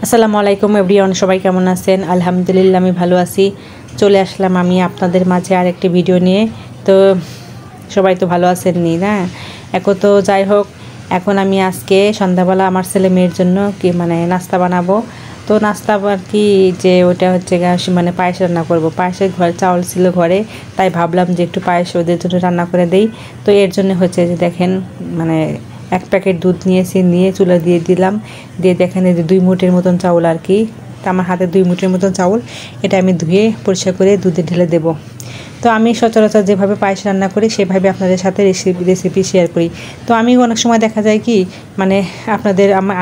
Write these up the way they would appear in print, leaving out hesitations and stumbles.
আসসালামু আলাইকুম এভরিওয়ান, সবাই কেমন আছেন? আলহামদুলিল্লাহ আমি ভালো আছি। চলে আসলাম আমি আপনাদের মাঝে আরেকটি ভিডিও নিয়ে। তো সবাই তো ভালো আছেন নি না? এখন তো যাই হোক, এখন আমি আজকে সন্ধ্যাবেলা আমার ছেলে মেয়ের জন্য কি নাস্তা বানাবো। তো নাস্তা আর কি যে ওটা হচ্ছে মানে পায়েস রান্না করব। পায়েসের ঘরে চাউল ছিল ঘরে, তাই ভাবলাম যে একটু পায়েস ওদের জন্য রান্না করে দেই। তো এর জন্য হচ্ছে যে দেখেন এক প্যাকেট দুধ নিয়েছি, নিয়ে চুলা দিয়ে দিলাম। দিয়ে দেখেন এই যে 2 মুঠের মতন চাউল আর কি, তা আমার হাতে 2 মুঠের মতন চাউল। এটা আমি ধুয়ে পরিষ্কার করে দুধে ঢেলে দেব। তো আমি সচরাচর যেভাবে পায়েস রান্না করি সেভাবে আপনাদের সাথে রেসিপি শেয়ার করি। তো আমি অনেক সময় দেখা যায় কি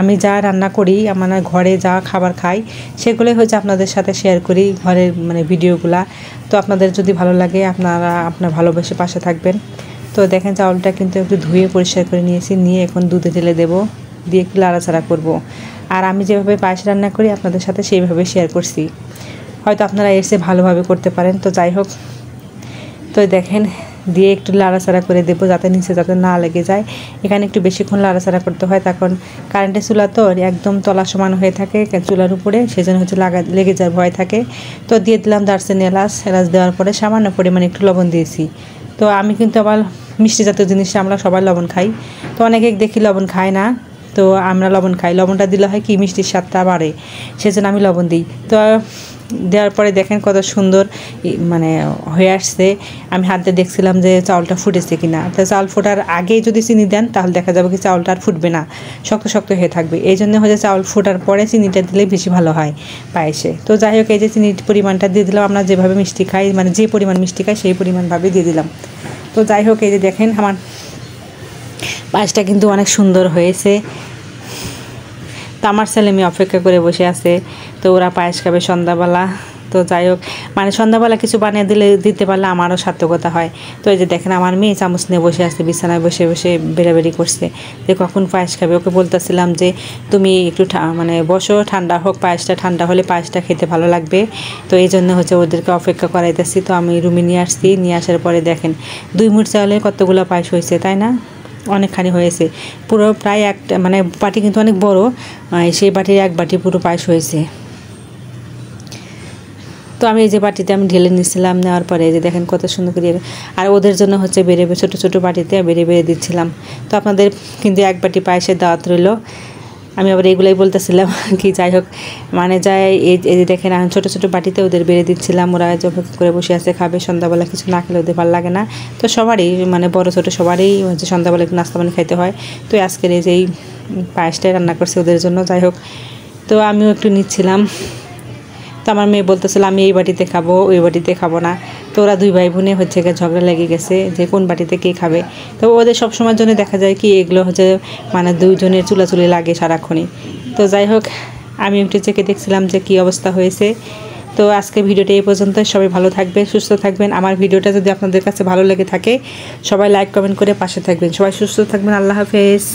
আমি যা রান্না করি, আমার ঘরে যা খাবার খাই সেগুলোই হচ্ছে আপনাদের সাথে শেয়ার করি, ঘরের ভিডিওগুলা। তো আপনাদের যদি ভালো লাগে আপনার ভালোবেসে পাশে থাকবেন। তো দেখেন চাউলটা কিন্তু একটু ধুয়ে পরিষ্কার করে নিয়েছি, নিয়ে এখন দুধে ঢেলে দেবো, দিয়ে একটু লাড়াচাড়া করব। আর আমি যেভাবে পায়েস রান্না করি আপনাদের সাথে সেইভাবে শেয়ার করছি, হয়তো আপনারা এসে ভালোভাবে করতে পারেন। তো যাই হোক, তো দেখেন দিয়ে একটু লাড়াচাড়া করে দেবো যাতে নিচে যাতে না লেগে যায়। এখানে একটু বেশিক্ষণ লাড়াচাড়া করতে হয়, তখন কারেন্টের চুলা তো একদম তলা সমান হয়ে থাকে চুলার উপরে, সেজন্য হচ্ছে লেগে যায়, ভয় থাকে। তো দিয়ে দিলাম দারচিনি, এলাচ দেওয়ার পরে সামান্য পরিমাণে একটু লবণ দিয়েছি। তো আমি কিন্তু আবার মিষ্টি জাতীয় জিনিসটা আমরা সবাই লবণ খাই, তো অনেকে দেখি লবণ খায় না, তো আমরা লবণ খাই। লবণটা দিলে হয় কি মিষ্টির স্বাদটা বাড়ে, সেজন্য আমি লবণ দিই। তো দেওয়ার পরে দেখেন কত সুন্দর হয়ে আসছে। আমি হাত দিয়ে দেখছিলাম যে চাউলটা ফুটেছে কিনা। তো চাউল ফোটার আগে যদি চিনি দেন তাহলে দেখা যাবে কি চাউলটা আর ফুটবে না, শক্ত শক্ত হয়ে থাকবে। এই জন্য হচ্ছে চাউল ফোটার পরে চিনিটা দিলে বেশি ভালো হয় পায়েসে। তো যাই হোক, এই যে চিনির পরিমাণটা দিয়ে দিলাম, আমরা যেভাবে মিষ্টি খাই যে পরিমাণ মিষ্টি খাই সেই পরিমাণভাবে দিয়ে দিলাম। তো যাই হোক, এই যে দেখেন আমার পায়েসটা কিন্তু অনেক সুন্দর হয়েছে। তো আমার ছেলে মেয়ে অপেক্ষা করে বসে আছে, তো ওরা পায়েস খাবে সন্ধ্যাবেলা। তো যাই হোক, সন্ধ্যাবেলা কিছু বানিয়ে দিতে পারলে আমারও সার্থকতা হয়। তো এই যে দেখেন আমার মেয়ে চামচ নিয়ে বসে আছে, বিছানায় বসে বসে বেড়াবেড়ি করছে যে কখন পায়েস খাবে। ওকে বলতেছিলাম যে তুমি একটু বসো, ঠান্ডা হোক, পায়েসটা ঠান্ডা হলে পায়েসটা খেতে ভালো লাগবে। তো এই জন্য হচ্ছে ওদেরকে অপেক্ষা করাইতেছি। তো আমি রুমে নিয়ে আসছি, নিয়ে আসার পরে দেখেন 2 মুঠ চাউলের কতগুলো পায়েস হয়েছে, তাই না? অনেকখানি হয়েছে, পুরো প্রায় একটা বাটি কিন্তু অনেক বড়, সেই বাটির 1 বাটি পুরো পায়েস হয়েছে। তো আমি এই যে বাটিতে আমি ঢেলে নিয়েছিলাম, নেওয়ার পরে এই যে দেখেন কত সুন্দর করে। আর ওদের জন্য হচ্ছে বেড়ে ছোটো ছোটো বাটিতে বেড়ে দিচ্ছিলাম। তো আপনাদের কিন্তু 1 বাটি পায়েসের দাওয়াত রইল। আমি আবার এইগুলাই বলতেছিলাম কি, যাই হোক এই যে দেখেন আমি ছোটো ছোটো বাটিতে ওদের বেড়ে দিচ্ছিলাম। ওরা অপেক্ষা করে বসে আছে, খাবে। সন্ধ্যাবেলা কিছু না খেলে ওদের ভালো লাগে না। তো সবারই বড় ছোটো সবারই হচ্ছে সন্ধ্যাবেলা একটু নাস্তা খাইতে হয়। তো আজকের এই যে পায়েসটাই রান্না করছে ওদের জন্য। যাই হোক, তো আমিও একটু নিচ্ছিলাম। তো আমার মেয়ে বলতেছিল আমি এই বাটিতে খাবো, ওই বাটিতে খাবো না। তো ওরা 2 ভাই বোনে হচ্ছে ঝগড়া লেগে গেছে যে কোন বাটিতে কে খাবে। তো ওদের সব সময়ের জন্য দেখা যায় কি এগুলো হচ্ছে 2 জনের চুলাচুলি লাগে সারাক্ষণই। তো যাই হোক, আমি একটু চেকে দেখছিলাম যে কী অবস্থা হয়েছে। তো আজকে ভিডিওটা এই পর্যন্ত। সবাই ভালো থাকবেন, সুস্থ থাকবেন। আমার ভিডিওটা যদি আপনাদের কাছে ভালো লেগে থাকে সবাই লাইক কমেন্ট করে পাশে থাকবেন। সবাই সুস্থ থাকবেন। আল্লাহ হাফেজ।